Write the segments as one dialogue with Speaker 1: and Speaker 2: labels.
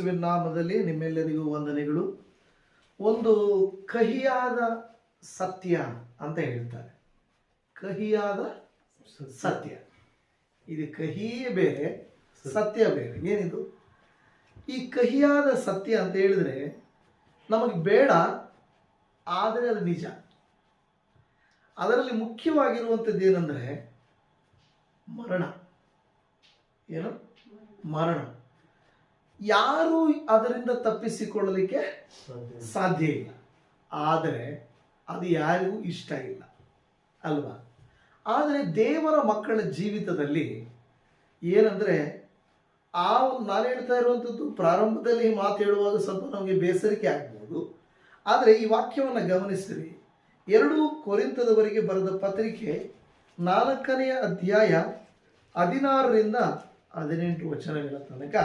Speaker 1: ಯೇಸುವಿನ ನಾಮದಲ್ಲಿ ನಿಮ್ಮೆಲ್ಲರಿಗೂ ವಂದನೆಗಳು. ಒಂದು ಕಹಿಯಾದ ಸತ್ಯ ಅಂತ ಹೇಳ್ತಾರೆ. ಕಹಿಯಾದ ಸತ್ಯ, ಇದು ಕಹಿಯೇ ಬೇರೆ, ಸತ್ಯ ಬೇರೆ. ಏನಿದು ಈ ಕಹಿಯಾದ ಸತ್ಯ ಅಂತ ಹೇಳಿದ್ರೆ ನಮಗೆ ಬೇಡ, ಆದರೆ ಅದು ನಿಜ. ಅದರಲ್ಲಿ ಮುಖ್ಯವಾಗಿರುವಂಥದ್ದು ಏನಂದರೆ ಮರಣ. ಏನು? ಮರಣ. ಯಾರು ಅದರಿಂದ ತಪ್ಪಿಸಿಕೊಳ್ಳಲಿಕ್ಕೆ ಸಾಧ್ಯ ಇಲ್ಲ, ಆದರೆ ಅದು ಯಾರಿಗೂ ಇಷ್ಟ ಇಲ್ಲ ಅಲ್ವಾ? ಆದರೆ ದೇವರ ಮಕ್ಕಳ ಜೀವಿತದಲ್ಲಿ ಏನಂದರೆ ನಾನು ಹೇಳ್ತಾ ಇರುವಂಥದ್ದು ಪ್ರಾರಂಭದಲ್ಲಿ ಮಾತು ಹೇಳುವಾಗ ಸ್ವಲ್ಪ ನಮಗೆ ಬೇಸರಿಕೆ ಆಗ್ಬೋದು, ಆದರೆ ಈ ವಾಕ್ಯವನ್ನು ಗಮನಿಸಿರಿ. 2 ಕೊರಿಂಥದವರೆಗೆ ಬರೆದ ಪತ್ರಿಕೆ 4ನೇ ಅಧ್ಯಾಯ 16ರಿಂದ 18 ವಚನಗಳ ತನಕ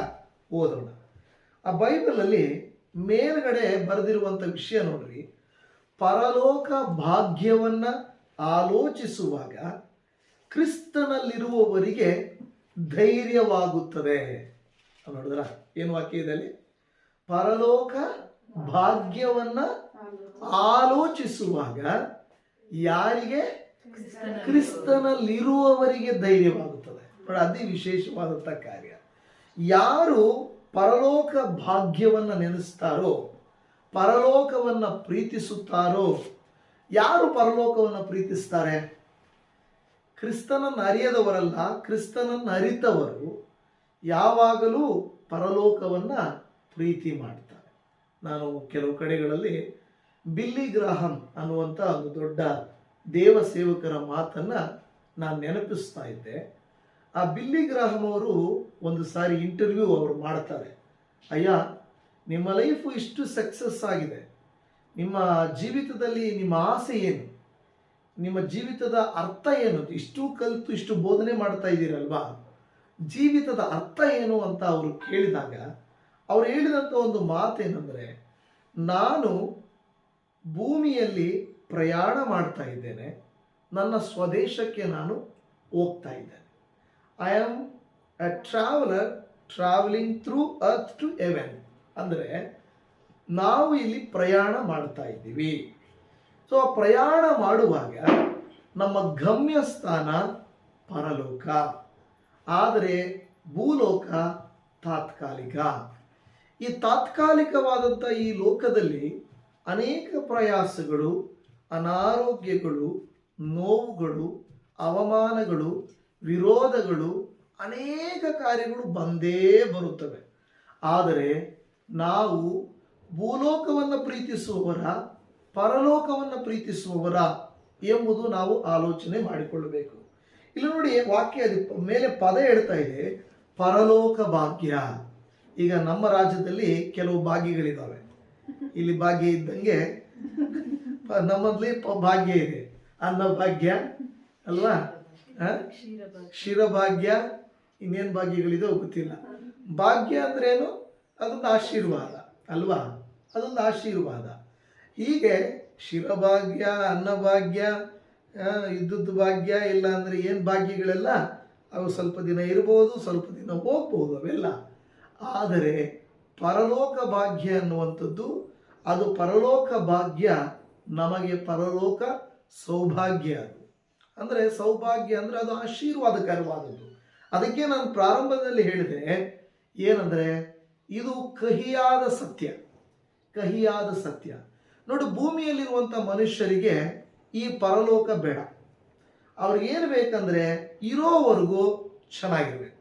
Speaker 1: ಓದೋಣ. ಆ ಬೈಬಲಲ್ಲಿ ಮೇಲ್ಗಡೆ ಬರೆದಿರುವಂಥ ವಿಷಯ ನೋಡ್ರಿ. ಪರಲೋಕ ಭಾಗ್ಯವನ್ನು ಆಲೋಚಿಸುವಾಗ ಕ್ರಿಸ್ತನಲ್ಲಿರುವವರಿಗೆ ಧೈರ್ಯವಾಗುತ್ತದೆ. ನೋಡಿದ್ರ ಏನು ವಾಕ್ಯ ಇದೆ ಅಲ್ಲಿ? ಪರಲೋಕ ಭಾಗ್ಯವನ್ನ ಆಲೋಚಿಸುವಾಗ ಯಾರಿಗೆ? ಕ್ರಿಸ್ತನಲ್ಲಿರುವವರಿಗೆ ಧೈರ್ಯವಾಗುತ್ತದೆ. ನೋಡಿ, ಅತಿ ವಿಶೇಷವಾದಂಥ ಕಾರ್ಯ. ಯಾರು ಪರಲೋಕ ಭಾಗ್ಯವನ್ನ ನೆನೆಸ್ತಾರೋ, ಪರಲೋಕವನ್ನ ಪ್ರೀತಿಸುತ್ತಾರೋ, ಯಾರು ಪರಲೋಕವನ್ನು ಪ್ರೀತಿಸ್ತಾರೆ? ಕ್ರಿಸ್ತನನ್ನು ಅರಿಯದವರಲ್ಲ, ಕ್ರಿಸ್ತನನ್ನು ಅರಿತವರು ಯಾವಾಗಲೂ ಪರಲೋಕವನ್ನು ಪ್ರೀತಿ ಮಾಡ್ತಾರೆ. ನಾನು ಕೆಲವು ಕಡೆಗಳಲ್ಲಿ ಬಿಲ್ಲಿ ಗ್ರಾಹಂ ಅನ್ನುವಂಥ ಒಂದು ದೊಡ್ಡ ದೇವ ಸೇವಕರ ಮಾತನ್ನು ನಾನು ನೆನಪಿಸ್ತಾ ಇದ್ದೆ. ಆ ಬಿಲ್ಲಿ ಗ್ರಾಹಂ ಅವರು ಒಂದು ಸಾರಿ ಇಂಟರ್ವ್ಯೂ ಅವರು ಮಾಡ್ತಾರೆ. ಅಯ್ಯ, ನಿಮ್ಮ ಲೈಫು ಇಷ್ಟು ಸಕ್ಸಸ್ ಆಗಿದೆ, ನಿಮ್ಮ ಜೀವಿತದಲ್ಲಿ ನಿಮ್ಮ ಆಸೆ ಏನು, ನಿಮ್ಮ ಜೀವಿತದ ಅರ್ಥ ಏನು, ಇಷ್ಟು ಕಲಿತು ಇಷ್ಟು ಬೋಧನೆ ಮಾಡ್ತಾ ಇದ್ದೀರಲ್ವಾ, ಜೀವಿತದ ಅರ್ಥ ಏನು ಅಂತ ಅವರು ಕೇಳಿದಾಗ ಅವರು ಹೇಳಿದಂಥ ಒಂದು ಮಾತೇನೆಂದರೆ, ನಾನು ಭೂಮಿಯಲ್ಲಿ ಪ್ರಯಾಣ ಮಾಡ್ತಾ ಇದ್ದೇನೆ, ನನ್ನ ಸ್ವದೇಶಕ್ಕೆ ನಾನು ಹೋಗ್ತಾ ಇದ್ದೇನೆ. I am a traveller travelling through earth to heaven. ಅಂದರೆ ನಾವು ಇಲ್ಲಿ ಪ್ರಯಾಣ ಮಾಡ್ತಾ ಇದ್ದೀವಿ. ಸೊ ಆ ಪ್ರಯಾಣ ಮಾಡುವಾಗ ನಮ್ಮ ಗಮ್ಯ ಸ್ಥಾನ ಪರಲೋಕ, ಆದರೆ ಭೂಲೋಕ ತಾತ್ಕಾಲಿಕ. ಈ ತಾತ್ಕಾಲಿಕವಾದಂಥ ಈ ಲೋಕದಲ್ಲಿ ಅನೇಕ ಪ್ರಯಾಸಗಳು, ಅನಾರೋಗ್ಯಗಳು, ನೋವುಗಳು, ಅವಮಾನಗಳು, ವಿರೋಧಗಳು, ಅನೇಕ ಕಾರ್ಯಗಳು ಬಂದೇ ಬರುತ್ತವೆ. ಆದರೆ ನಾವು ಭೂಲೋಕವನ್ನು ಪ್ರೀತಿಸುವವರ, ಪರಲೋಕವನ್ನು ಪ್ರೀತಿಸುವವರ ಎಂಬುದು ನಾವು ಆಲೋಚನೆ ಮಾಡಿಕೊಳ್ಳಬೇಕು. ಇಲ್ಲಿ ನೋಡಿ, ವಾಕ್ಯ ಮೇಲೆ ಪದ ಹೇಳ್ತಾ ಇದೆ, ಪರಲೋಕ ಭಾಗ್ಯ. ಈಗ ನಮ್ಮ ರಾಜ್ಯದಲ್ಲಿ ಕೆಲವು ಭಾಗ್ಯಗಳಿದ್ದಾವೆ. ಇಲ್ಲಿ ಭಾಗ್ಯ ಇದ್ದಂಗೆ ನಮ್ಮಲ್ಲಿ ಭಾಗ್ಯ ಇದೆ. ಅನ್ನ ಭಾಗ್ಯ ಅಲ್ವಾ, ಕ್ಷೀರಭಾಗ್ಯ, ಇನ್ನೇನು ಭಾಗ್ಯಗಳಿದೆ ಗೊತ್ತಿಲ್ಲ. ಭಾಗ್ಯ ಅಂದ್ರೇನು? ಅದೊಂದು ಆಶೀರ್ವಾದ ಅಲ್ವಾ, ಅದೊಂದು ಆಶೀರ್ವಾದ. ಹೀಗೆ ಕ್ಷೀರಭಾಗ್ಯ, ಅನ್ನಭಾಗ್ಯ, ಇದ್ದದ್ದು ಭಾಗ್ಯ, ಇಲ್ಲ ಅಂದರೆ ಏನು ಭಾಗ್ಯಗಳೆಲ್ಲ ಅವು ಸ್ವಲ್ಪ ದಿನ ಇರ್ಬೋದು, ಸ್ವಲ್ಪ ದಿನ ಹೋಗ್ಬೋದು ಅವೆಲ್ಲ. ಆದರೆ ಪರಲೋಕ ಭಾಗ್ಯ ಅನ್ನುವಂಥದ್ದು, ಅದು ಪರಲೋಕ ಭಾಗ್ಯ ನಮಗೆ ಪರಲೋಕ ಸೌಭಾಗ್ಯ. ಅದು ಅಂದರೆ ಸೌಭಾಗ್ಯ ಅಂದರೆ ಅದು ಆಶೀರ್ವಾದಕರವಾದದ್ದು. ಅದಕ್ಕೆ ನಾನು ಪ್ರಾರಂಭದಲ್ಲಿ ಹೇಳಿದೆ ಏನಂದರೆ, ಇದು ಕಹಿಯಾದ ಸತ್ಯ, ಕಹಿಯಾದ ಸತ್ಯ. ನೋಡಿ, ಭೂಮಿಯಲ್ಲಿರುವಂಥ ಮನುಷ್ಯರಿಗೆ ಈ ಪರಲೋಕ ಬೇಡ. ಅವ್ರಿಗೇನು ಬೇಕಂದರೆ ಇರೋವರೆಗೂ ಚೆನ್ನಾಗಿರ್ಬೇಕು,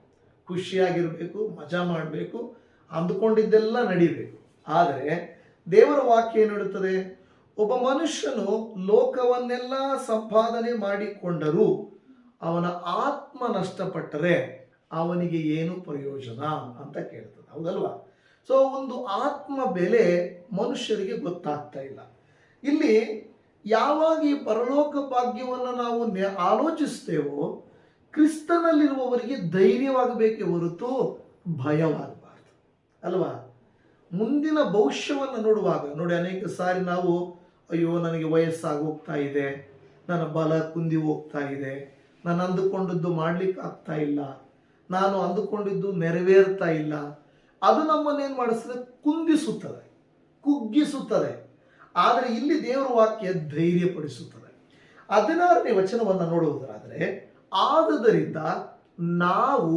Speaker 1: ಖುಷಿಯಾಗಿರಬೇಕು, ಮಜಾ ಮಾಡಬೇಕು, ಅಂದುಕೊಂಡಿದ್ದೆಲ್ಲ ನಡೀಬೇಕು. ಆದರೆ ದೇವರ ವಾಕ್ಯ ಏನು ಹೇಳುತ್ತದೆ? ಒಬ್ಬ ಮನುಷ್ಯನು ಲೋಕವನ್ನೆಲ್ಲ ಸಂಪಾದನೆ ಮಾಡಿಕೊಂಡರೂ ಅವನ ಆತ್ಮ ನಷ್ಟಪಟ್ಟರೆ ಅವನಿಗೆ ಏನು ಪ್ರಯೋಜನ ಅಂತ ಕೇಳ್ತದೆ, ಹೌದಲ್ವಾ? ಸೊ ಒಂದು ಆತ್ಮ ಬೆಲೆ ಮನುಷ್ಯರಿಗೆ ಗೊತ್ತಾಗ್ತಾ ಇಲ್ಲ. ಇಲ್ಲಿ ಯಾವಾಗ ಈ ಪರಲೋಕ ಭಾಗ್ಯವನ್ನು ನಾವು ಆಲೋಚಿಸ್ತೇವೋ, ಕ್ರಿಸ್ತನಲ್ಲಿರುವವರಿಗೆ ಧೈರ್ಯವಾಗಬೇಕೇ ಹೊರತು ಭಯವಾಗಬಾರ್ದು ಅಲ್ವಾ? ಮುಂದಿನ ಭವಿಷ್ಯವನ್ನು ನೋಡುವಾಗ ನೋಡಿ, ಅನೇಕ ಸಾರಿ ನಾವು ಅಯ್ಯೋ ನನಗೆ ವಯಸ್ಸಾಗಿ ಹೋಗ್ತಾ ಇದೆ, ನನ್ನ ಬಲ ಕುಂದಿ ಹೋಗ್ತಾ ಇದೆ, ನಾನು ಅಂದುಕೊಂಡದ್ದು ಮಾಡಲಿಕ್ಕೆ ಆಗ್ತಾ ಇಲ್ಲ, ನಾನು ಅಂದುಕೊಂಡಿದ್ದು ನೆರವೇರ್ತಾ ಇಲ್ಲ, ಅದು ನಮ್ಮನ್ನೇನು ಮಾಡಿಸ್ತದೆ? ಕುಂದಿಸುತ್ತದೆ, ಕುಗ್ಗಿಸುತ್ತದೆ. ಆದರೆ ಇಲ್ಲಿ ದೇವರ ವಾಕ್ಯ ಧೈರ್ಯಪಡಿಸುತ್ತದೆ. 16ನೇ ವಚನವನ್ನು ನೋಡುವುದಾದರೆ, ಆದುದರಿಂದ ನಾವು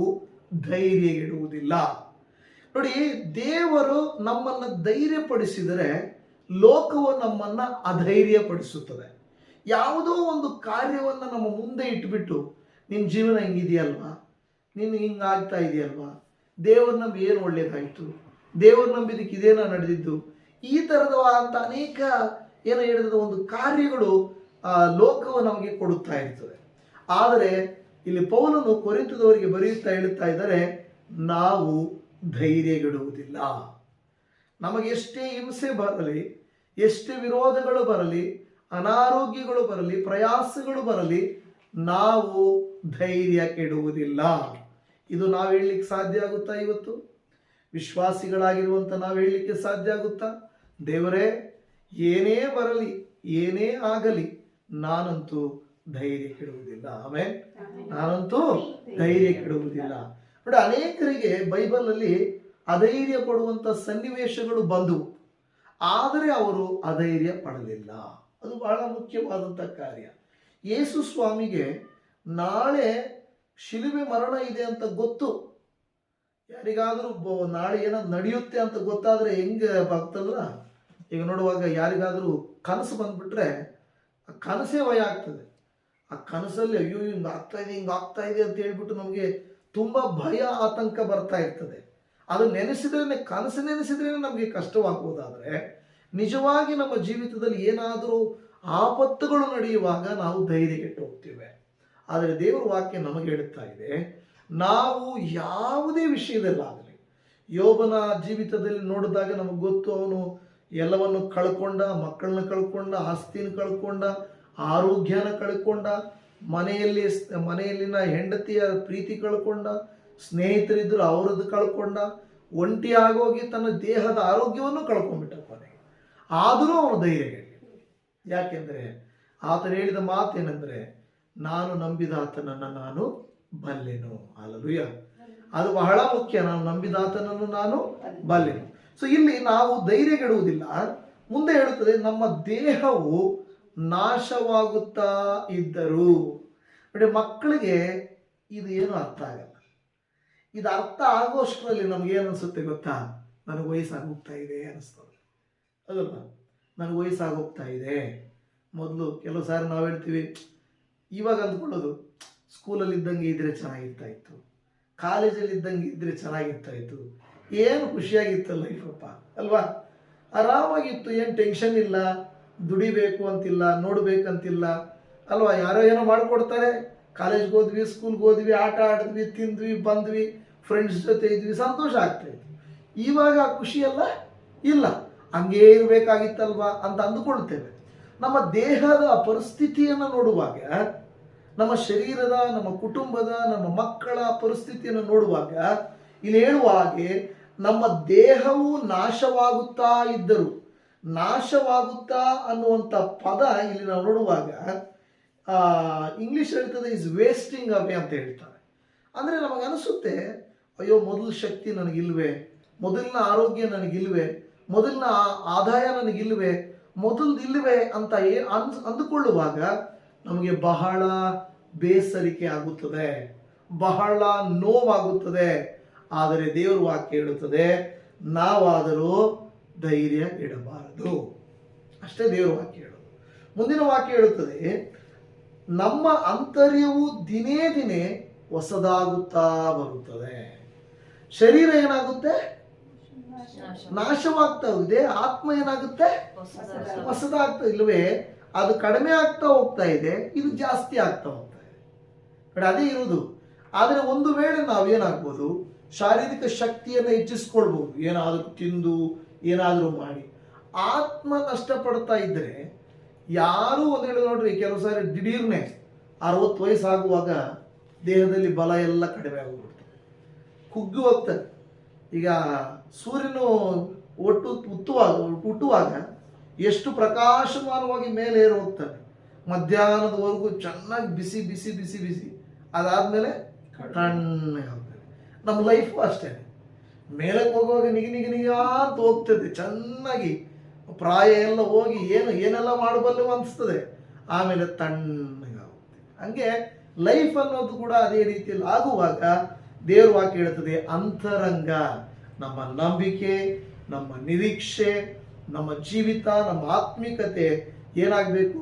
Speaker 1: ಧೈರ್ಯಗೆಡುವುದಿಲ್ಲ. ನೋಡಿ, ದೇವರು ನಮ್ಮನ್ನು ಧೈರ್ಯಪಡಿಸಿದರೆ ಲೋಕವು ನಮ್ಮನ್ನು ಅಧೈರ್ಯಪಡಿಸುತ್ತದೆ. ಯಾವುದೋ ಒಂದು ಕಾರ್ಯವನ್ನು ನಮ್ಮ ಮುಂದೆ ಇಟ್ಬಿಟ್ಟು, ನಿನ್ನ ಜೀವನ ಹಿಂಗಿದೆಯಲ್ವಾ, ನೀನು ಹಿಂಗಾಗ್ತಾ ಇದೆಯಲ್ವಾ, ದೇವ್ರ ನಂಬಿ ಏನು ಒಳ್ಳೇದಾಯಿತು, ದೇವ್ರ ನಂಬಿದಕ್ಕೆ ಇದೇನ ನಡೆದಿದ್ದು, ಈ ಥರದವಾದಂಥ ಅನೇಕ ಏನು ಹೇಳಿದ ಒಂದು ಕಾರ್ಯಗಳು ಲೋಕವು ನಮಗೆ ಕೊಡುತ್ತಾ ಇರ್ತದೆ. ಆದರೆ ಇಲ್ಲಿ ಪೌಲನು ಕೊರಿಂಥದವರಿಗೆ ಬರೆಯುತ್ತಾ ಹೇಳುತ್ತಾ ಇದ್ದಾರೆ, ನಾವು ಧೈರ್ಯಗೆಡುವುದಿಲ್ಲ. ನಮಗೆ ಎಷ್ಟೇ ಹಿಂಸೆ ಬರಲಿ, ಎಷ್ಟೇ ವಿರೋಧಗಳು ಬರಲಿ, ಅನಾರೋಗ್ಯಗಳು ಬರಲಿ, ಪ್ರಯಾಸಗಳು ಬರಲಿ, ನಾವು ಧೈರ್ಯ ಕೆಡುವುದಿಲ್ಲ. ಇದು ನಾವು ಹೇಳಲಿಕ್ಕೆ ಸಾಧ್ಯ ಆಗುತ್ತಾ? ಇವತ್ತು ವಿಶ್ವಾಸಿಗಳಾಗಿರುವಂಥ ನಾವು ಹೇಳಲಿಕ್ಕೆ ಸಾಧ್ಯ ಆಗುತ್ತಾ? ದೇವರೇ, ಏನೇ ಬರಲಿ, ಏನೇ ಆಗಲಿ, ನಾನಂತೂ ಧೈರ್ಯ ಕೆಡುವುದಿಲ್ಲ. ಆಮೇಲೆ ನಾನಂತೂ ಧೈರ್ಯ ಕೆಡುವುದಿಲ್ಲ. ನೋಡಿ, ಅನೇಕರಿಗೆ ಬೈಬಲಲ್ಲಿ ಅಧೈರ್ಯ ಪಡುವಂಥ ಸನ್ನಿವೇಶಗಳು ಬಂದವು, ಆದರೆ ಅವರು ಅಧೈರ್ಯ ಪಡಲಿಲ್ಲ. ಅದು ಬಹಳ ಮುಖ್ಯವಾದಂಥ ಕಾರ್ಯ. ಯೇಸು ಸ್ವಾಮಿಗೆ ನಾಳೆ ಶಿಲುಬೆ ಮರಣ ಇದೆ ಅಂತ ಗೊತ್ತು. ಯಾರಿಗಾದರೂ ನಾಳೆ ಏನೋ ನಡೆಯುತ್ತೆ ಅಂತ ಗೊತ್ತಾದರೆ ಹೆಂಗೆ ಆಗ್ತದಲ್ಲ, ಈಗ ನೋಡುವಾಗ ಯಾರಿಗಾದರೂ ಕನಸು ಬಂದ್ಬಿಟ್ರೆ ಆ ಕನಸೇ ಭಯ ಆಗ್ತದೆ. ಆ ಕನಸಲ್ಲಿ ಅಯ್ಯೋ ಹಿಂಗಾಗ್ತಾ ಇದೆ ಅಂತ ಹೇಳ್ಬಿಟ್ಟು ನಮಗೆ ತುಂಬ ಭಯ, ಆತಂಕ ಬರ್ತಾ ಇರ್ತದೆ. ಅದು ನೆನೆಸಿದ್ರೇ, ಕನಸು ನೆನೆಸಿದ್ರೇ ನಮಗೆ ಕಷ್ಟವಾಗುವುದಾದರೆ, ನಿಜವಾಗಿ ನಮ್ಮ ಜೀವಿತದಲ್ಲಿ ಏನಾದರೂ ಆಪತ್ತುಗಳು ನಡೆಯುವಾಗ ನಾವು ಧೈರ್ಯಗೆಟ್ಟು ಹೋಗ್ತೇವೆ. ಆದರೆ ದೇವರ ವಾಕ್ಯ ನಮಗೆ ಹೇಳುತ್ತಾ ಇದೆ, ನಾವು ಯಾವುದೇ ವಿಷಯದಲ್ಲಾಗಲಿ, ಯೋಬನ ಜೀವಿತದಲ್ಲಿ ನೋಡಿದಾಗ ನಮಗೆ ಗೊತ್ತು, ಅವನು ಎಲ್ಲವನ್ನು ಕಳ್ಕೊಂಡ, ಮಕ್ಕಳನ್ನ ಕಳ್ಕೊಂಡ, ಆಸ್ತಿನ ಕಳ್ಕೊಂಡ, ಆರೋಗ್ಯನ ಕಳ್ಕೊಂಡ, ಮನೆಯಲ್ಲಿನ ಹೆಂಡತಿಯ ಪ್ರೀತಿ ಕಳ್ಕೊಂಡ, ಸ್ನೇಹಿತರಿದ್ದರು ಅವರದ್ದು ಕಳ್ಕೊಂಡ, ಒಂಟಿ ಆಗೋಗಿ ತನ್ನ ದೇಹದ ಆರೋಗ್ಯವನ್ನು ಕಳ್ಕೊಂಡ್ಬಿಟ್ಟ ಕೊನೆಗೆ. ಆದರೂ ಅವನು ಧೈರ್ಯಗೆಡಲಿಲ್ಲ. ಯಾಕೆಂದರೆ ಆತನು ಹೇಳಿದ ಮಾತೇನೆಂದರೆ, ನಾನು ನಂಬಿದ ಆತನನ್ನು ನಾನು ಬಲ್ಲೆನು. ಹಲ್ಲೆಲೂಯಾ. ಅದು ಬಹಳ ಮುಖ್ಯ. ನಾನು ನಂಬಿದ ಆತನನ್ನು ನಾನು ಬಲ್ಲೆನು. ಸೊ ಇಲ್ಲಿ ನಾವು ಧೈರ್ಯಗೆಡುವುದಿಲ್ಲ. ಮುಂದೆ ಹೇಳುತ್ತದೆ, ನಮ್ಮ ದೇಹವು ನಾಶವಾಗುತ್ತಾ ಇದ್ದರು. ನೋಡಿ, ಮಕ್ಕಳಿಗೆ ಇದು ಏನು ಅರ್ಥ ಆಗಲ್ಲ. ಇದು ಅರ್ಥ ಆಗೋಷ್ಟರಲ್ಲಿ ನಮಗೇನು ಅನಿಸುತ್ತೆ ಗೊತ್ತಾ? ನನಗೆ ವಯಸ್ಸಾಗೋಗ್ತಾ ಇದೆ ಅನಿಸ್ತದೆ, ಅದಲ್ಲ? ನನಗೆ ವಯಸ್ಸಾಗೋಗ್ತಾ ಇದೆ. ಮೊದಲು ಕೆಲವು ಸಾರಿ ನಾವು ಹೇಳ್ತೀವಿ, ಇವಾಗ ಅಂದ್ಕೊಳ್ಳೋದು, ಸ್ಕೂಲಲ್ಲಿ ಇದ್ದಂಗೆ ಇದ್ದರೆ ಚೆನ್ನಾಗಿರ್ತಾ ಇತ್ತು, ಕಾಲೇಜಲ್ಲಿ ಇದ್ದಂಗೆ ಇದ್ದರೆ ಚೆನ್ನಾಗಿರ್ತಾ ಇತ್ತು, ಏನು ಖುಷಿಯಾಗಿತ್ತು ಲೈಫಪ್ಪ, ಅಲ್ವಾ? ಆರಾಮಾಗಿತ್ತು, ಏನು ಟೆನ್ಷನ್ ಇಲ್ಲ, ದುಡಿಬೇಕು ಅಂತಿಲ್ಲ, ನೋಡ್ಬೇಕಂತಿಲ್ಲ, ಅಲ್ವಾ? ಯಾರೋ ಏನೋ ಮಾಡಿಕೊಡ್ತಾರೆ, ಕಾಲೇಜ್ಗೆ ಹೋದ್ವಿ, ಸ್ಕೂಲ್ಗೆ ಹೋದ್ವಿ, ಆಟ ಆಡಿದ್ವಿ, ತಿಂದ್ವಿ, ಬಂದ್ವಿ, ಫ್ರೆಂಡ್ಸ್ ಜೊತೆ ಇದ್ವಿ, ಸಂತೋಷ ಆಗ್ತಾಯಿತ್ತು. ಇವಾಗ ಆ ಖುಷಿಯೆಲ್ಲ ಇಲ್ಲ, ಹಂಗೇ ಇರಬೇಕಾಗಿತ್ತಲ್ವಾ ಅಂತ ಅಂದುಕೊಳ್ತೇವೆ. ನಮ್ಮ ದೇಹದ ಪರಿಸ್ಥಿತಿಯನ್ನು ನೋಡುವಾಗ, ನಮ್ಮ ಶರೀರದ, ನಮ್ಮ ಕುಟುಂಬದ, ನಮ್ಮ ಮಕ್ಕಳ ಪರಿಸ್ಥಿತಿಯನ್ನು ನೋಡುವಾಗ ಇಲ್ಲಿ ಹೇಳುವ ಹಾಗೆ ನಮ್ಮ ದೇಹವು ನಾಶವಾಗುತ್ತಾ ಇದ್ದರು. ನಾಶವಾಗುತ್ತಾ ಅನ್ನುವಂಥ ಪದ ಇಲ್ಲಿ ನಾವು ನೋಡುವಾಗ ಇಂಗ್ಲಿಷ್ ಹೇಳ್ತದೆ ಇಸ್ ವೇಸ್ಟಿಂಗ್ ಅವೇ ಅಂತ ಹೇಳ್ತಾರೆ. ಅಂದರೆ ನಮಗನಿಸುತ್ತೆ, ಅಯ್ಯೋ ಮೊದಲು ಶಕ್ತಿ ನನಗಿಲ್ವೇ, ಮೊದಲಿನ ಆರೋಗ್ಯ ನನಗಿಲ್ವೇ, ಮೊದಲಿನ ಆದಾಯ ನನಗಿಲ್ವೇ, ಮೊದಲಿಲ್ವೇ ಅಂತ ಅಂದುಕೊಳ್ಳುವಾಗ ನಮಗೆ ಬಹಳ ಬೇಸರಿಕೆ ಆಗುತ್ತದೆ, ಬಹಳ ನೋವಾಗುತ್ತದೆ. ಆದರೆ ದೇವರ ವಾಕ್ಯ ಹೇಳುತ್ತದೆ, ನಾವಾದರೂ ಧೈರ್ಯ ಇಡಬಾರದು. ಅಷ್ಟೇ ದೇವರ ವಾಕ್ಯ ಹೇಳೋದು. ಮುಂದಿನ ವಾಕ್ಯ ಹೇಳುತ್ತದೆ, ನಮ್ಮ ಅಂತರ್ಯವು ದಿನೇ ದಿನೇ ಹೊಸದಾಗುತ್ತಾ ಬರುತ್ತದೆ. ಶರೀರ ಏನಾಗುತ್ತೆ? ನಾಶವಾಗ್ತಾ ಹೋಗಿದೆ. ಆತ್ಮ ಏನಾಗುತ್ತೆ? ಹೊಸದಾಗ್ತಾ ಇಲ್ವೇ? ಅದು ಕಡಿಮೆ ಆಗ್ತಾ ಹೋಗ್ತಾ ಇದೆ, ಇದು ಜಾಸ್ತಿ ಆಗ್ತಾ ಹೋಗ್ತಾ ಇದೆ. ಅದೇ ಇರುವುದು. ಆದರೆ ಒಂದು ವೇಳೆ ನಾವೇನಾಗ್ಬೋದು, ಶಾರೀರಿಕ ಶಕ್ತಿಯನ್ನು ಹೆಚ್ಚಿಸ್ಕೊಳ್ಬೋದು, ಏನಾದರೂ ತಿಂದು ಏನಾದರೂ ಮಾಡಿ. ಆತ್ಮ ನಷ್ಟಪಡ್ತಾ ಇದ್ದರೆ ಯಾರೂ ಒಂದು ಹೇಳಿ ನೋಡ್ರಿ, ಕೆಲವು ಸಾರಿ ದಿಢೀರ್ನೆ 60 ವಯಸ್ಸಾಗುವಾಗ ದೇಹದಲ್ಲಿ ಬಲ ಎಲ್ಲ ಕಡಿಮೆ ಆಗೋಗ್ಬಿಡ್ತದೆ, ಕುಗ್ಗಿ ಹೋಗ್ತದೆ. ಈಗ ಸೂರ್ಯನು ಹುಟ್ಟುವಾಗ ಎಷ್ಟು ಪ್ರಕಾಶಮಾನವಾಗಿ ಮೇಲೆ ಏರಿ ಹೋಗ್ತಾನೆ, ಮಧ್ಯಾಹ್ನದವರೆಗೂ ಚೆನ್ನಾಗಿ ಬಿಸಿ ಬಿಸಿ ಬಿಸಿ ಬಿಸಿ, ಅದಾದಮೇಲೆ ತಣ್ಣಗೆ ಹೋಗ್ತಾನೆ. ನಮ್ಮ ಲೈಫು ಅಷ್ಟೇ. ಮೇಲಕ್ಕೆ ಹೋಗುವಾಗ ನಿಗಿ ನಿಗಿ ನಿಗ ಅಂತ ಹೋಗ್ತದೆ, ಚೆನ್ನಾಗಿ ಪ್ರಾಯ ಎಲ್ಲ ಹೋಗಿ ಏನೆಲ್ಲ ಮಾಡಬಲ್ಲೆವು ಅನಿಸ್ತದೆ, ಆಮೇಲೆ ತಣ್ಣಗಾಗುತ್ತೆ. ಹಂಗೆ ಲೈಫ್ ಅನ್ನೋದು ಕೂಡ ಅದೇ ರೀತಿಯಲ್ಲಿ ಆಗುವಾಗ ದೇವ್ರ ವಾಕ್ಯ ಹೇಳ್ತದೆ, ಅಂತರಂಗ, ನಮ್ಮ ನಂಬಿಕೆ, ನಮ್ಮ ನಿರೀಕ್ಷೆ, ನಮ್ಮ ಜೀವಿತ, ನಮ್ಮ ಆತ್ಮಿಕತೆ ಏನಾಗಬೇಕು?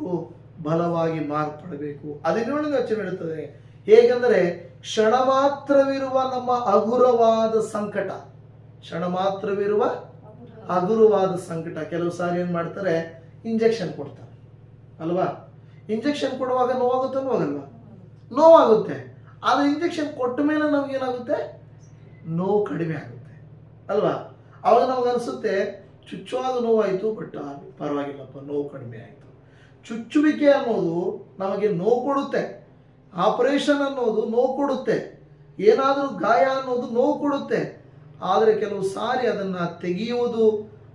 Speaker 1: ಬಲವಾಗಿ ಮಾರ್ಪಡಬೇಕು. 17ನೇ ವಚನ ಹೇಳ್ತದೆ, ಹೇಗೆಂದರೆ ಕ್ಷಣ ಮಾತ್ರವಿರುವ ನಮ್ಮ ಹಗುರವಾದ ಸಂಕಟ, ಕ್ಷಣ ಮಾತ್ರವಿರುವ ಹಗುರವಾದ ಸಂಕಟ. ಕೆಲವು ಸಾರಿ ಏನ್ ಮಾಡ್ತಾರೆ, ಇಂಜೆಕ್ಷನ್ ಕೊಡ್ತಾರೆ ಅಲ್ವಾ? ಇಂಜೆಕ್ಷನ್ ಕೊಡುವಾಗ ನೋವಾಗುತ್ತೆ ಹೋಗಲ್ವಾ? ನೋವಾಗುತ್ತೆ. ಆದ್ರೆ ಇಂಜೆಕ್ಷನ್ ಕೊಟ್ಟ ಮೇಲೆ ನಮ್ಗೇನಾಗುತ್ತೆ? ನೋವು ಕಡಿಮೆ ಆಗುತ್ತೆ ಅಲ್ವಾ? ಅವಾಗ ನಮ್ಗೆ ಅನಿಸುತ್ತೆ ಚುಚ್ಚುವಾಗ ನೋವಾಯಿತು, ಬಟ್ ಪರವಾಗಿಲ್ಲಪ್ಪ, ನೋವು ಕಡಿಮೆ ಆಯಿತು. ಚುಚ್ಚುವಿಕೆ ಅನ್ನೋದು ನಮಗೆ ನೋವು ಕೊಡುತ್ತೆ, ಆಪರೇಷನ್ ಅನ್ನೋದು ನೋವು ಕೊಡುತ್ತೆ, ಏನಾದರೂ ಗಾಯ ಅನ್ನೋದು ನೋವು ಕೊಡುತ್ತೆ. ಆದರೆ ಕೆಲವು ಸಾರಿ ಅದನ್ನು ತೆಗೆಯುವುದು,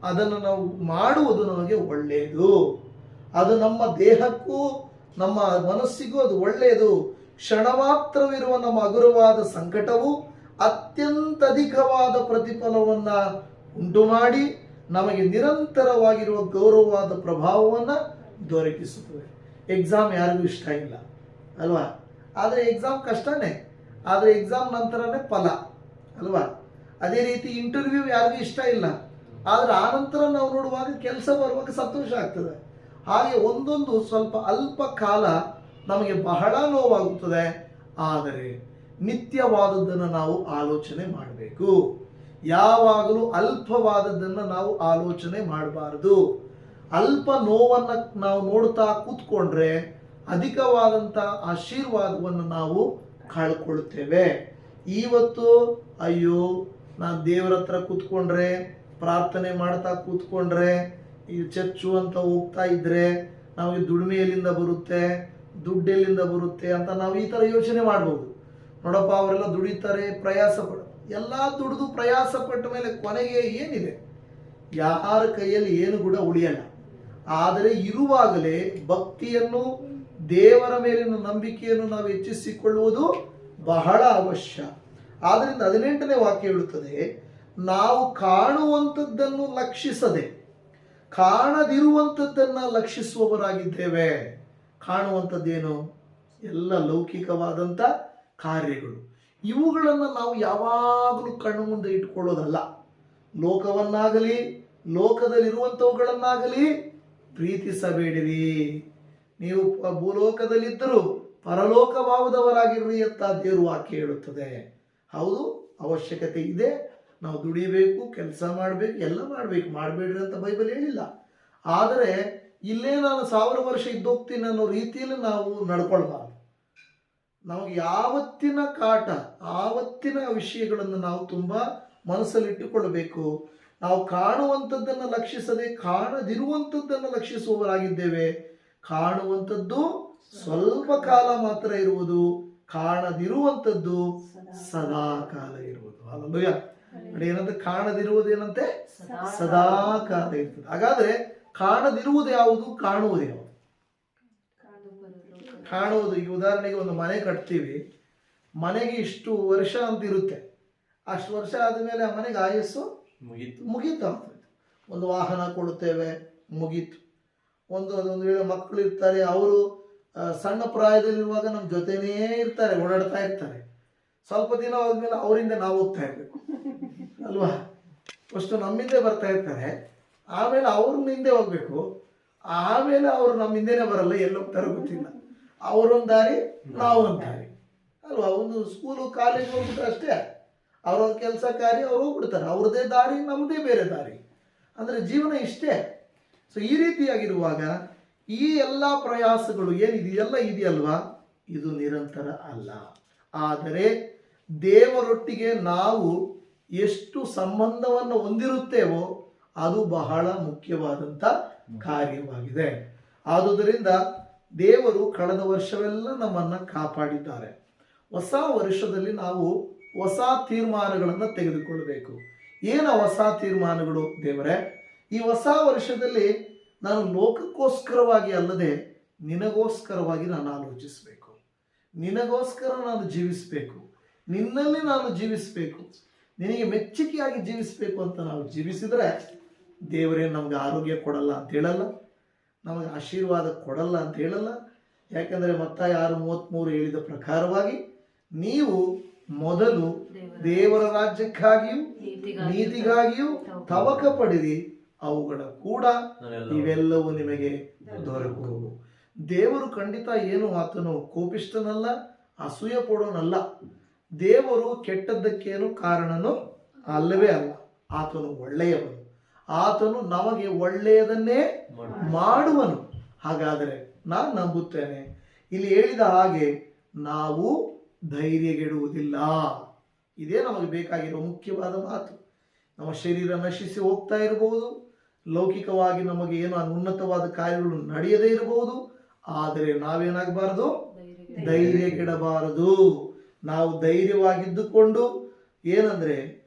Speaker 1: ಅದನ್ನು ನಾವು ಮಾಡುವುದು ನಮಗೆ ಒಳ್ಳೆಯದು. ಅದು ನಮ್ಮ ದೇಹಕ್ಕೂ ನಮ್ಮ ಮನಸ್ಸಿಗೂ ಅದು ಒಳ್ಳೆಯದು. ಕ್ಷಣ ಮಾತ್ರವಿರುವ ನಮ್ಮ ಹಗುರವಾದ ಸಂಕಟವು ಅತ್ಯಂತ ಅಧಿಕವಾದ ಪ್ರತಿಫಲವನ್ನು ಉಂಟು ಮಾಡಿ ನಮಗೆ ನಿರಂತರವಾಗಿರುವ ಗೌರವವಾದ ಪ್ರಭಾವವನ್ನು ದೊರಕಿಸುತ್ತದೆ. ಎಕ್ಸಾಮ್ ಯಾರಿಗೂ ಇಷ್ಟ ಇಲ್ಲ ಅಲ್ವಾ? ಆದರೆ ಎಕ್ಸಾಮ್ ಕಷ್ಟನೇ, ಆದರೆ ಎಕ್ಸಾಮ್ ನಂತರನೇ ಫಲ ಅಲ್ವಾ? ಅದೇ ರೀತಿ ಇಂಟರ್ವ್ಯೂ ಯಾರಿಗೂ ಇಷ್ಟ ಇಲ್ಲ, ಆದರೆ ಆ ನಂತರ ನಾವು ನೋಡುವಾಗ ಕೆಲಸ ಬರುವಾಗ ಸಂತೋಷ ಆಗ್ತದೆ. ಹಾಗೆ ಒಂದೊಂದು ಸ್ವಲ್ಪ ಅಲ್ಪ ಕಾಲ ನಮಗೆ ಬಹಳ ನೋವಾಗುತ್ತದೆ, ಆದರೆ ನಿತ್ಯವಾದದ್ದನ್ನು ನಾವು ಆಲೋಚನೆ ಮಾಡಬೇಕು. ಯಾವಾಗಲೂ ಅಲ್ಪವಾದದ್ದನ್ನು ನಾವು ಆಲೋಚನೆ ಮಾಡಬಾರದು. ಅಲ್ಪ ನೋವನ್ನು ನಾವು ನೋಡ್ತಾ ಕೂತ್ಕೊಂಡ್ರೆ ಅಧಿಕವಾದಂಥ ಆಶೀರ್ವಾದವನ್ನು ನಾವು ಕಳ್ಕೊಳ್ತೇವೆ. ಇವತ್ತು ಅಯ್ಯೋ, ನಾನು ದೇವರ ಹತ್ರ ಕೂತ್ಕೊಂಡ್ರೆ, ಪ್ರಾರ್ಥನೆ ಮಾಡ್ತಾ ಕೂತ್ಕೊಂಡ್ರೆ, ಈ ಚರ್ಚು ಅಂತ ಹೋಗ್ತಾ ಇದ್ರೆ ನಮಗೆ ದುಡಿಮೆ ಎಲ್ಲಿಂದ ಬರುತ್ತೆ, ದುಡ್ಡು ಎಲ್ಲಿಂದ ಬರುತ್ತೆ ಅಂತ ನಾವು ಈ ಥರ ಯೋಚನೆ ಮಾಡ್ಬೋದು. ನೋಡಪ್ಪ, ಅವರೆಲ್ಲ ದುಡಿತಾರೆ, ಪ್ರಯಾಸ ಎಲ್ಲ ದುಡಿದು ಪ್ರಯಾಸ ಪಟ್ಟ ಮೇಲೆ ಕೊನೆಗೆ ಏನಿದೆ? ಯಾರ ಕೈಯಲ್ಲಿ ಏನು ಕೂಡ ಉಳಿಯಲ್ಲ. ಆದರೆ ಇರುವಾಗಲೇ ಭಕ್ತಿಯನ್ನು, ದೇವರ ಮೇಲಿನ ನಂಬಿಕೆಯನ್ನು ನಾವು ಹೆಚ್ಚಿಸಿಕೊಳ್ಳುವುದು ಬಹಳ ಅವಶ್ಯ. ಆದ್ರಿಂದ 18ನೇ ವಾಕ್ಯ ಹೇಳುತ್ತದೆ, ನಾವು ಕಾಣುವಂಥದ್ದನ್ನು ಲಕ್ಷಿಸದೆ ಕಾಣದಿರುವಂಥದ್ದನ್ನು ಲಕ್ಷಿಸುವವರಾಗಿದ್ದೇವೆ. ಕಾಣುವಂಥದ್ದೇನು? ಎಲ್ಲ ಲೌಕಿಕವಾದಂಥ ಕಾರ್ಯಗಳು. ಇವುಗಳನ್ನು ನಾವು ಯಾವಾಗಲೂ ಕಣ್ಣು ಮುಂದೆ ಇಟ್ಕೊಳ್ಳೋದಲ್ಲ. ಲೋಕವನ್ನಾಗಲಿ ಲೋಕದಲ್ಲಿರುವಂಥವುಗಳನ್ನಾಗಲಿ ಪ್ರೀತಿಸಬೇಡಿರಿ. ನೀವು ಭೂಲೋಕದಲ್ಲಿದ್ದರೂ ಪರಲೋಕ ಭಾವದವರಾಗಿರ್ರಿ ಅಂತ ದೇವ್ರ ವಾಕ್ಯ ಹೇಳುತ್ತದೆ. ಹೌದು, ಅವಶ್ಯಕತೆ ಇದೆ, ನಾವು ದುಡಿಬೇಕು, ಕೆಲಸ ಮಾಡಬೇಕು, ಎಲ್ಲ ಮಾಡಬೇಕು, ಮಾಡಬೇಡ್ರಿ ಅಂತ ಬೈಬಲ್ ಹೇಳಿಲ್ಲ. ಆದರೆ ಇಲ್ಲೇ ನಾನು 1000 ವರ್ಷ ಇದ್ದೋಗ್ತೀನಿ ಅನ್ನೋ ರೀತಿಯಲ್ಲಿ ನಾವು ನಡ್ಕೊಳ್ಬಾರ್ದು. ನಮಗೆ ಯಾವತ್ತಿನ ಕಾಟ, ಆವತ್ತಿನ ವಿಷಯಗಳನ್ನು ನಾವು ತುಂಬ ಮನಸ್ಸಲ್ಲಿಟ್ಟುಕೊಳ್ಳಬೇಕು. ನಾವು ಕಾಣುವಂಥದ್ದನ್ನು ಲಕ್ಷಿಸದೆ ಕಾಣದಿರುವಂಥದ್ದನ್ನು ಲಕ್ಷಿಸುವವರಾಗಿದ್ದೇವೆ. ಕಾಣುವಂಥದ್ದು ಸ್ವಲ್ಪ ಕಾಲ ಮಾತ್ರ ಇರುವುದು, ಕಾಣದಿರುವಂಥದ್ದು ಸದಾ ಕಾಲ ಇರುವುದು. ಹಲ್ಲೆಲೂಯಾ. ಏನಂತ? ಕಾಣದಿರುವುದೇನಂತೆ? ಸದಾ ಕಾಲ ಇರ್ತದೆ. ಹಾಗಾದ್ರೆ ಕಾಣದಿರುವುದು ಯಾವುದು, ಕಾಣುವುದು ಯಾವುದು? ಕಾಣುವುದು. ಈ ಉದಾಹರಣೆಗೆ ಒಂದು ಮನೆ ಕಟ್ತೀವಿ, ಮನೆಗೆ ಇಷ್ಟು ವರ್ಷ ಅಂತ ಇರುತ್ತೆ. ಅಷ್ಟು ವರ್ಷ ಆದಮೇಲೆ ಆ ಮನೆಗೆ ಆಯಸ್ಸು ಮುಗೀತು ಆಗ್ತದೆ. ಒಂದು ವಾಹನ ಕೊಡುತ್ತೇವೆ, ಮುಗೀತು. ಅದೊಂದು ವೇಳೆ ಮಕ್ಕಳು ಇರ್ತಾರೆ, ಅವರು ಸಣ್ಣ ಪ್ರಾಯದಲ್ಲಿರುವಾಗ ನಮ್ಮ ಜೊತೆನೇ ಇರ್ತಾರೆ, ಓಡಾಡ್ತಾ ಇರ್ತಾರೆ. ಸ್ವಲ್ಪ ದಿನ ಹೋದ್ಮೇಲೆ ಅವರಿಂದ ನಾವು ಹೋಗ್ತಾ ಇರಬೇಕು ಅಲ್ವಾ? ಫಸ್ಟ್ ನಮ್ಮಿಂದೆ ಬರ್ತಾ ಇರ್ತಾರೆ, ಆಮೇಲೆ ಅವ್ರನ್ನ ಹಿಂದೆ ಹೋಗ್ಬೇಕು, ಆಮೇಲೆ ಅವರು ನಮ್ಮ ಹಿಂದೆನೇ ಬರಲ್ಲ, ಎಲ್ಲಿ ಹೋಗ್ತಾರೋ ಗೊತ್ತಿಲ್ಲ. ಅವರೊಂದು ದಾರಿ, ನಾವೊಂದು ದಾರಿ ಅಲ್ವಾ? ಒಂದು ಸ್ಕೂಲು ಕಾಲೇಜ್ ಹೋಗ್ಬಿಟ್ರೆ ಅಷ್ಟೇ, ಅವ್ರವ್ರ ಕೆಲಸ ಕಾರ್ಯ ಅವ್ರು ಹೋಗ್ಬಿಡ್ತಾರೆ, ಅವ್ರದ್ದೇ ದಾರಿ, ನಮ್ಮದೇ ಬೇರೆ ದಾರಿ. ಅಂದರೆ ಜೀವನ ಇಷ್ಟೇ. ಸೊ ಈ ರೀತಿಯಾಗಿರುವಾಗ ಈ ಎಲ್ಲ ಪ್ರಯಾಸಗಳು ಏನಿದೆಯಲ್ಲ ಇದೆಯಲ್ವಾ, ಇದು ನಿರಂತರ ಅಲ್ಲ. ಆದರೆ ದೇವರೊಟ್ಟಿಗೆ ನಾವು ಎಷ್ಟು ಸಂಬಂಧವನ್ನು ಹೊಂದಿರುತ್ತೇವೋ ಅದು ಬಹಳ ಮುಖ್ಯವಾದಂಥ ಕಾರ್ಯವಾಗಿದೆ. ಆದುದರಿಂದ ದೇವರು ಕಳೆದ ವರ್ಷವೆಲ್ಲ ನಮ್ಮನ್ನು ಕಾಪಾಡಿದ್ದಾರೆ. ಹೊಸ ವರ್ಷದಲ್ಲಿ ನಾವು ಹೊಸ ತೀರ್ಮಾನಗಳನ್ನು ತೆಗೆದುಕೊಳ್ಬೇಕು. ಏನು ಹೊಸ ತೀರ್ಮಾನಗಳು ದೇವರೇ? ಈ ಹೊಸ ವರ್ಷದಲ್ಲಿ ನಾನು ಲೋಕಕ್ಕೋಸ್ಕರವಾಗಿ ಅಲ್ಲದೆ ನಿನಗೋಸ್ಕರವಾಗಿ ನಾನು ಆಲೋಚಿಸಬೇಕು, ನಿನಗೋಸ್ಕರ ನಾನು ಜೀವಿಸಬೇಕು, ನಿನ್ನಲ್ಲಿ ನಾನು ಜೀವಿಸಬೇಕು. ನಿನಗೆ ಮೆಚ್ಚುಗೆಯಾಗಿ ಜೀವಿಸಬೇಕು ಅಂತ ನಾವು ಜೀವಿಸಿದರೆ ದೇವರೇನು ನಮ್ಗೆ ಆರೋಗ್ಯ ಕೊಡಲ್ಲ ಅಂತ ಹೇಳಲ್ಲ, ನಮಗೆ ಆಶೀರ್ವಾದ ಕೊಡಲ್ಲ ಅಂತ ಹೇಳಲ್ಲ. ಯಾಕೆಂದರೆ ಮತ್ತಾಯ 6:33 ಹೇಳಿದ ಪ್ರಕಾರವಾಗಿ ನೀವು ಮೊದಲು ದೇವರ ರಾಜ್ಯಕ್ಕಾಗಿಯೂ ನೀತಿಗಾಗಿಯೂ ತವಕ ಪಡಿರಿ, ಅವುಗಳ ಕೂಡ ಇವೆಲ್ಲವೂ ನಿಮಗೆ ದೊರಕುವು. ದೇವರು ಖಂಡಿತ ಏನು ಆತನು ಕೋಪಿಷ್ಠನಲ್ಲ, ಅಸೂಯೆ ಪಡೋನಲ್ಲ. ದೇವರು ಕೆಟ್ಟದ್ದಕ್ಕೇನು ಕಾರಣನೂ ಅಲ್ಲವೇ ಅಲ್ಲ. ಆತನು ಒಳ್ಳೆಯವನು, ಆತನು ನಮಗೆ ಒಳ್ಳೆಯದನ್ನೇ ಮಾಡುವನು. ಹಾಗಾದರೆ ನಾನು ನಂಬುತ್ತೇನೆ, ಇಲ್ಲಿ ಹೇಳಿದ ಹಾಗೆ ನಾವು ಧೈರ್ಯಗೆಡುವುದಿಲ್ಲ. ಇದೇ ನಮಗೆ ಬೇಕಾಗಿರೋ ಮುಖ್ಯವಾದ ಮಾತು. ನಮ್ಮ ಶರೀರ ನಶಿಸಿ ಹೋಗ್ತಾ ಇರಬಹುದು, ಲೌಕಿಕವಾಗಿ ನಮಗೆ ಏನೋ ಉನ್ನತವಾದ ಕಾರ್ಯಗಳು ನಡೆಯದೇ ಇರಬಹುದು, ಆದರೆ ನಾವೇನಾಗಬಾರದು, ಧೈರ್ಯಗೆಡಬಾರದು. ನಾವು ಧೈರ್ಯವಾಗಿದ್ದುಕೊಂಡು ಏನಂದ್ರೆ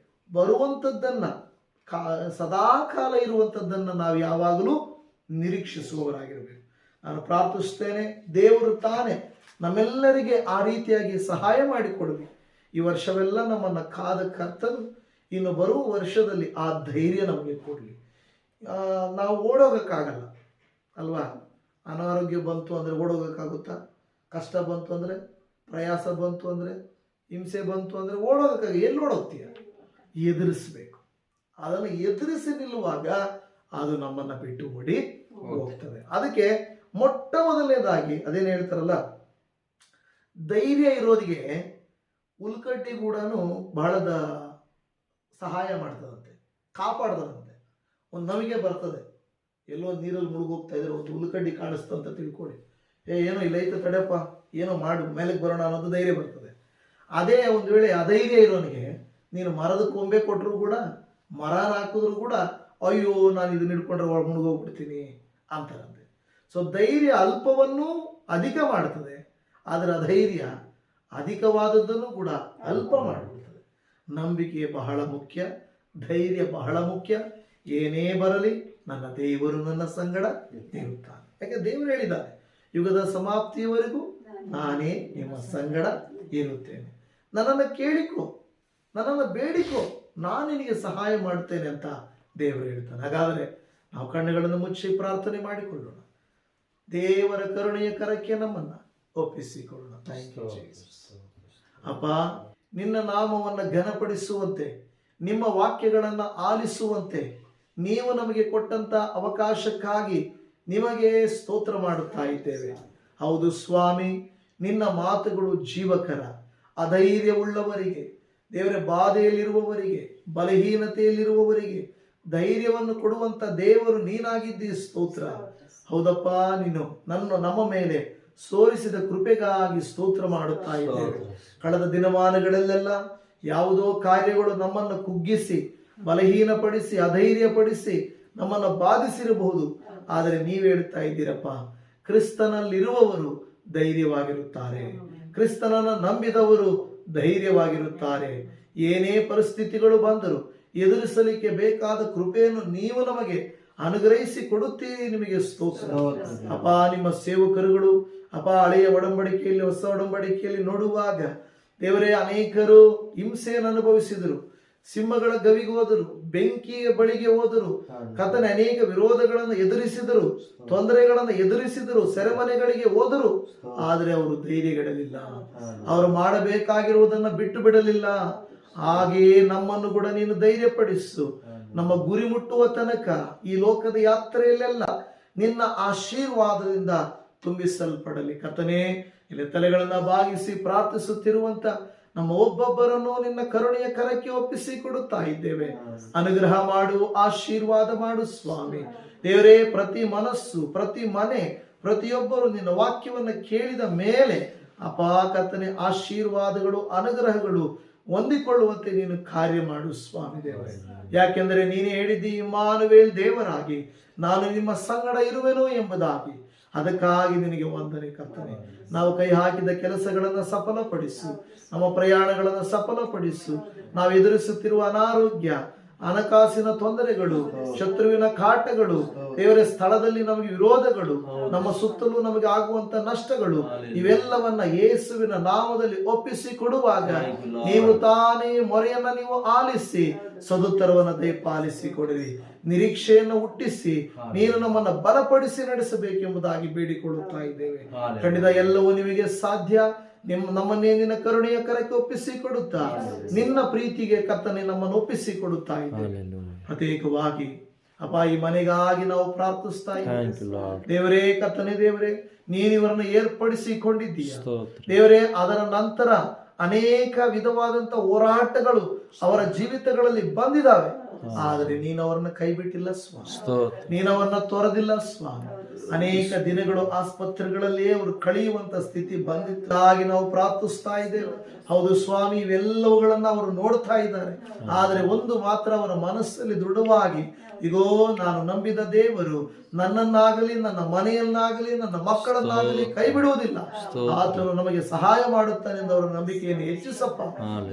Speaker 1: ಬರುವಂಥದ್ದನ್ನ ಸದಾಕಾಲ ಇರುವಂಥದ್ದನ್ನು ನಾವು ಯಾವಾಗಲೂ ನಿರೀಕ್ಷಿಸುವವರಾಗಿರಬೇಕು. ನಾನು ಪ್ರಾರ್ಥಿಸ್ತೇನೆ, ದೇವರು ತಾನೇ ನಮ್ಮೆಲ್ಲರಿಗೆ ಆ ರೀತಿಯಾಗಿ ಸಹಾಯ ಮಾಡಿಕೊಡಲಿ. ಈ ವರ್ಷವೆಲ್ಲ ನಮ್ಮನ್ನು ಕಾದ ಕರ್ತನು ಇನ್ನು ಬರುವ ವರ್ಷದಲ್ಲಿ ಆ ಧೈರ್ಯ ನಮಗೆ ಕೊಡಲಿ. ನಾವು ಓಡೋಗೋಕ್ಕಾಗಲ್ಲ ಅಲ್ವಾ? ಅನಾರೋಗ್ಯ ಬಂತು ಅಂದರೆ ಓಡೋಗೋಕ್ಕಾಗುತ್ತಾ? ಕಷ್ಟ ಬಂತು ಅಂದರೆ, ಪ್ರಯಾಸ ಬಂತು ಅಂದರೆ, ಹಿಂಸೆ ಬಂತು ಅಂದರೆ ಓಡೋಗೋಕ್ಕಾಗ ಎಲ್ಲಿ ಓಡೋಗ್ತೀಯ? ಎದುರಿಸಬೇಕು. ಅದನ್ನು ಎದುರಿಸಿ ನಿಲ್ಲುವಾಗ ಅದು ನಮ್ಮನ್ನು ಬಿಟ್ಟು ಓಡಿ ಹೋಗ್ತದೆ. ಅದಕ್ಕೆ ಮೊಟ್ಟ ಮೊದಲನೇದಾಗಿ ಅದೇನು ಹೇಳ್ತಾರಲ್ಲ, ಧೈರ್ಯ ಇರೋದಿಗೆ ಉಲ್ಕಡ್ಡಿ ಕೂಡ ಬಹಳದ ಸಹಾಯ ಮಾಡ್ತದಂತೆ, ಕಾಪಾಡ್ತದಂತೆ. ಒಂದು ನಮಗೆ ಬರ್ತದೆ, ಎಲ್ಲೋ ನೀರಲ್ಲಿ ಮುಳುಗೋಗ್ತಾ ಇದ್ರೆ ಒಂದು ಉಲ್ಕಡ್ಡಿ ಕಾಣಿಸ್ತಂತ ತಿಳ್ಕೊಳ್ಳಿ, ಏನೋ ಇಲ್ಲ ಐತೆ ತಡೆಯಪ್ಪ, ಏನೋ ಮಾಡು ಮೇಲಕ್ಕೆ ಬರೋಣ ಅನ್ನೋದು ಧೈರ್ಯ ಬರ್ತದೆ. ಅದೇ ಒಂದು ವೇಳೆ ಅಧೈರ್ಯ ಇರೋನಿಗೆ ನೀನು ಮರದ ಕೊಂಬೆ ಕೊಟ್ಟರು ಕೂಡ, ಮರನ ಹಾಕಿದ್ರು ಕೂಡ ಅಯ್ಯೋ ನಾನು ಇದನ್ನ ಹಿಡ್ಕೊಂಡ್ರೆ ಒಳಗೆ ಮುಳುಗೋಗ್ಬಿಡ್ತೀನಿ ಅಂತಾರಂತೆ. ಸೊ ಧೈರ್ಯ ಅಲ್ಪವನ್ನು ಅಧಿಕ ಮಾಡ್ತದೆ, ಆದರೆ ಅಧೈರ್ಯ ಅಧಿಕವಾದದ್ದನ್ನು ಕೂಡ ಅಲ್ಪ ಮಾಡಿಬಿಡ್ತದೆ. ನಂಬಿಕೆ ಬಹಳ ಮುಖ್ಯ, ಧೈರ್ಯ ಬಹಳ ಮುಖ್ಯ. ಏನೇ ಬರಲಿ ನನ್ನ ದೇವರು ನನ್ನ ಸಂಗಡ ಇರುತ್ತಾನೆ. ಯಾಕೆ ದೇವರು ಹೇಳಿದ್ದಾರೆ, ಯುಗದ ಸಮಾಪ್ತಿಯವರೆಗೂ ನಾನೇ ನಿಮ್ಮ ಸಂಗಡ ಇರುತ್ತೇನೆ. ನನ್ನನ್ನು ಕೇಳಿಕೋ, ನನ್ನನ್ನು ಬೇಡಿಕೋ, ನಾನು ನಿನಗೆ ಸಹಾಯ ಮಾಡ್ತೇನೆ ಅಂತ ದೇವರು ಹೇಳ್ತಾನೆ. ಹಾಗಾದರೆ ನಾವು ಕಣ್ಣುಗಳನ್ನು ಮುಚ್ಚಿ ಪ್ರಾರ್ಥನೆ ಮಾಡಿಕೊಳ್ಳೋಣ. ದೇವರ ಕರುಣೆಯ ಕರಕ್ಕೆ ನಮ್ಮನ್ನು ಒಪ್ಪಿಸಿಕೊಳ್ಳೋಣ. Thank you Jesus. ಅಪ್ಪ, ನಿನ್ನ ನಾಮವನ್ನು ಘನಪಡಿಸುವಂತೆ, ನಿಮ್ಮ ವಾಕ್ಯಗಳನ್ನು ಆಲಿಸುವಂತೆ ನೀವು ನಮಗೆ ಕೊಟ್ಟಂತ ಅವಕಾಶಕ್ಕಾಗಿ ನಿಮಗೆ ಸ್ತೋತ್ರ ಮಾಡುತ್ತಾ ಇದ್ದೇವೆ. ಹೌದು ಸ್ವಾಮಿ, ನಿನ್ನ ಮಾತುಗಳು ಜೀವಕರ. ಅಧೈರ್ಯವುಳ್ಳವರಿಗೆ, ದೇವರ ಬಾಧೆಯಲ್ಲಿರುವವರಿಗೆ, ಬಲಹೀನತೆಯಲ್ಲಿರುವವರಿಗೆ ಧೈರ್ಯವನ್ನು ಕೊಡುವಂತ ದೇವರು ನೀನಾಗಿದ್ದೀ. ಸ್ತೋತ್ರ. ಹೌದಪ್ಪ, ನೀನು ನಮ್ಮ ಮೇಲೆ ಸೋರಿಸಿದ ಕೃಪೆಗಾಗಿ ಸ್ತೋತ್ರ ಮಾಡುತ್ತಾ ಇದ್ದೇವೆ. ಕಳೆದ ದಿನಮಾನಗಳಲ್ಲೆಲ್ಲ ಯಾವುದೋ ಕಾರ್ಯಗಳು ನಮ್ಮನ್ನು ಕುಗ್ಗಿಸಿ, ಬಲಹೀನಪಡಿಸಿ, ಅಧೈರ್ಯಪಡಿಸಿ ನಮ್ಮನ್ನು ಬಾಧಿಸಿರಬಹುದು. ಆದರೆ ನೀವು ಹೇಳ್ತಾ ಇದ್ದೀರಪ್ಪ, ಕ್ರಿಸ್ತನಲ್ಲಿರುವವರು ಧೈರ್ಯವಾಗಿರುತ್ತಾರೆ, ಕ್ರಿಸ್ತನನ್ನು ನಂಬಿದವರು ಧೈರ್ಯವಾಗಿರುತ್ತಾರೆ. ಏನೇ ಪರಿಸ್ಥಿತಿಗಳು ಬಂದರೂ ಎದುರಿಸಲಿಕ್ಕೆ ಬೇಕಾದ ಕೃಪೆಯನ್ನು ನೀವು ನಮಗೆ ಅನುಗ್ರಹಿಸಿ ಕೊಡುತ್ತೀರಿ. ನಿಮಗೆ ಸ್ತೋತ್ರ ಅಪ್ಪ. ನಿಮ್ಮ ಸೇವಕರುಗಳು ಅಪ್ಪ, ಹಳೆಯ ಒಡಂಬಡಿಕೆಯಲ್ಲಿ ಹೊಸ ಒಡಂಬಡಿಕೆಯಲ್ಲಿ ನೋಡುವಾಗ ದೇವರೇ, ಅನೇಕರು ಹಿಂಸೆಯನ್ನು ಅನುಭವಿಸಿದರು, ಸಿಂಹಗಳ ಗವಿಗೆ ಹೋದರು, ಬೆಂಕಿಯ ಬಳಿಗೆ ಹೋದರು, ಕರ್ತನೇ ಅನೇಕ ವಿರೋಧಗಳನ್ನು ಎದುರಿಸಿದರು, ತೊಂದರೆಗಳನ್ನು ಎದುರಿಸಿದರು, ಸೆರೆಮನೆಗಳಿಗೆ ಹೋದರು. ಆದರೆ ಅವರು ಧೈರ್ಯಗೆಡಲಿಲ್ಲ, ಅವರು ಮಾಡಬೇಕಾಗಿರುವುದನ್ನು ಬಿಟ್ಟು ಬಿಡಲಿಲ್ಲ. ಹಾಗೆಯೇ ನಮ್ಮನ್ನು ಕೂಡ ನೀನು ಧೈರ್ಯಪಡಿಸು. ನಮ್ಮ ಗುರಿ ಮುಟ್ಟುವ ತನಕ ಈ ಲೋಕದ ಯಾತ್ರೆಯಲ್ಲೆಲ್ಲ ನಿನ್ನ ಆಶೀರ್ವಾದದಿಂದ ತುಂಬಿಸಲ್ಪಡಲಿ. ಕರ್ತನೇ, ಇಲ್ಲಿ ತಲೆಗಳನ್ನ ಬಾಗಿಸಿ ಪ್ರಾರ್ಥಿಸುತ್ತಿರುವಂತ ನಮ್ಮ ಒಬ್ಬೊಬ್ಬರನ್ನು ನಿನ್ನ ಕರುಣೆಯ ಕರಕ್ಕೆ ಒಪ್ಪಿಸಿ ಕೊಡುತ್ತಾ ಇದ್ದೇವೆ. ಅನುಗ್ರಹ ಮಾಡು, ಆಶೀರ್ವಾದ ಮಾಡು ಸ್ವಾಮಿ. ದೇವರೇ, ಪ್ರತಿ ಮನಸ್ಸು, ಪ್ರತಿ ಮನೆ, ಪ್ರತಿಯೊಬ್ಬರು ನಿನ್ನ ವಾಕ್ಯವನ್ನು ಕೇಳಿದ ಮೇಲೆ ಅಪ್ಪ ಕರ್ತನೇ, ಆಶೀರ್ವಾದಗಳು, ಅನುಗ್ರಹಗಳು ಹೊಂದಿಕೊಳ್ಳುವಂತೆ ನೀನು ಕಾರ್ಯ ಮಾಡು ಸ್ವಾಮಿ ದೇವರೇ. ಯಾಕೆಂದರೆ ನೀನೇ ಹೇಳಿದ್ದಿ, ಇಮ್ಮಾನುವೇಲ್ ದೇವರಾಗಿ ನಾನು ನಿಮ್ಮ ಸಂಗಡ ಇರುವೆನು ಎಂಬುದಾಗಿ. ಅದಕ್ಕಾಗಿ ನಿನಗೆ ವಂದನೆ ಕರ್ತನೆ. ನಾವು ಕೈ ಹಾಕಿದ ಕೆಲಸಗಳನ್ನು ಸಫಲಪಡಿಸು, ನಮ್ಮ ಪ್ರಯಾಣಗಳನ್ನು ಸಫಲಪಡಿಸು. ನಾವು ಎದುರಿಸುತ್ತಿರುವ ಅನಾರೋಗ್ಯ, ಹಣಕಾಸಿನ ತೊಂದರೆಗಳು, ಶತ್ರುವಿನ ಕಾಟಗಳು, ದೇವರೇ ಸ್ಥಳದಲ್ಲಿ ನಮಗೆ ವಿರೋಧಗಳು, ನಮ್ಮ ಸುತ್ತಲೂ ನಮಗೆ ಆಗುವಂತ ನಷ್ಟಗಳು, ಇವೆಲ್ಲವನ್ನ ಯೇಸುವಿನ ನಾಮದಲ್ಲಿ ಒಪ್ಪಿಸಿ ಕೊಡುವಾಗ ನೀವು ತಾನೇ ಮೊರೆಯನ್ನ ನೀವು ಆಲಿಸಿ ಸದುತ್ತರವನ್ನ ದಯಪಾಲಿಸಿ ಕೊಡಿರಿ. ನಿರೀಕ್ಷೆಯನ್ನು ಹುಟ್ಟಿಸಿ ನೀನು ನಮ್ಮನ್ನ ಬಲಪಡಿಸಿ ನಡೆಸಬೇಕೆಂಬುದಾಗಿ ಬೇಡಿಕೊಳ್ಳುತ್ತಾ ಇದ್ದೇವೆ. ಖಂಡಿತ ಎಲ್ಲವೂ ನಿಮಗೆ ಸಾಧ್ಯ. ನಮ್ಮನ್ನೇ ನಿನ್ನ ಕರುಣೆಯ ಕರಕ್ಕೆ ಒಪ್ಪಿಸಿ ಕೊಡುತ್ತಾ ನಿನ್ನ ಪ್ರೀತಿಗೆ ಕರ್ತನೆ ನಮ್ಮನ್ನು ಒಪ್ಪಿಸಿ ಕೊಡುತ್ತಾ ಇದ್ದೇವೆ. ಪ್ರತ್ಯೇಕವಾಗಿ ಅಪ್ಪ ಈ ಮನೆಗಾಗಿ ನಾವು ಪ್ರಾರ್ಥಿಸ್ತಾ ಇದ್ದೇವೆ. ದೇವರೇ ಕರ್ತನೆ, ದೇವರೇ ನೀನು ಇವರನ್ನು ಏರ್ಪಡಿಸಿಕೊಂಡಿದ್ದೀಯ ದೇವರೇ. ಅದರ ನಂತರ ಅನೇಕ ವಿಧವಾದಂತ ಹೋರಾಟಗಳು ಅವರ ಜೀವಿತಗಳಲ್ಲಿ ಬಂದಿದ್ದಾವೆ, ಆದರೆ ನೀನು ಅವರನ್ನ ಕೈ ಬಿಟ್ಟಿಲ್ಲ ಸ್ವಾಮಿ, ನೀನು ಅವರನ್ನ ತೊರೆದಿಲ್ಲ ಸ್ವಾಮಿ. ಅನೇಕ ದಿನಗಳು ಆಸ್ಪತ್ರೆಗಳಲ್ಲಿಯೇ ಅವರು ಕಳೆಯುವಂತ ಸ್ಥಿತಿ ಬಂದಿದ್ದಾಗಿ ನಾವು ಪ್ರಾರ್ಥಿಸ್ತಾ ಇದ್ದೇವೆ. ಹೌದು ಸ್ವಾಮಿ, ಇವೆಲ್ಲವುಗಳನ್ನ ಅವರು ನೋಡ್ತಾ ಇದ್ದಾರೆ, ಆದರೆ ಒಂದು ಮಾತ್ರ ಅವರ ಮನಸ್ಸಲ್ಲಿ ದೃಢವಾಗಿ, ಇಗೋ ನಾನು ನಂಬಿದ ದೇವರು ನನ್ನನ್ನಾಗಲಿ ನನ್ನ ಮನೆಯನ್ನಾಗಲಿ ನನ್ನ ಮಕ್ಕಳನ್ನಾಗಲಿ ಕೈ ಬಿಡುವುದಿಲ್ಲ, ಆತನು ನಮಗೆ ಸಹಾಯ ಮಾಡುತ್ತಾನೆ ಎಂದು ಅವರ ನಂಬಿಕೆಯನ್ನು ಹೆಚ್ಚಿಸಪ್ಪ.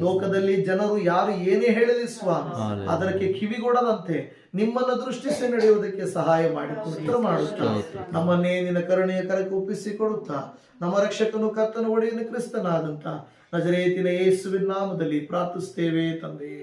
Speaker 1: ಲೋಕದಲ್ಲಿ ಜನರು ಯಾರು ಏನೇ ಹೇಳಲಿ ಸ್ವಾಮಿ, ಅದಕ್ಕೆ ಕಿವಿಗೊಡದಂತೆ ನಿಮ್ಮನ್ನು ದೃಷ್ಟಿಸಿ ನಡೆಯುವುದಕ್ಕೆ ಸಹಾಯ ಮಾಡಿ ಮಾಡುತ್ತಾ ನಮ್ಮನ್ನೇ ನಿನ್ನ ಕರುಣೆಯ ಕರಕ್ಕೆ ಒಪ್ಪಿಸಿಕೊಡುತ್ತಾ ನಮ್ಮ ರಕ್ಷಕನು ಕರ್ತನು ಒಡೆಯನು ಕ್ರಿಸ್ತನಾದಂತ ನಜರೇತಿನ ಯೇಸುವಿನ ನಾಮದಲ್ಲಿ ಪ್ರಾರ್ಥಿಸುತ್ತೇವೆ ತಂದೆ.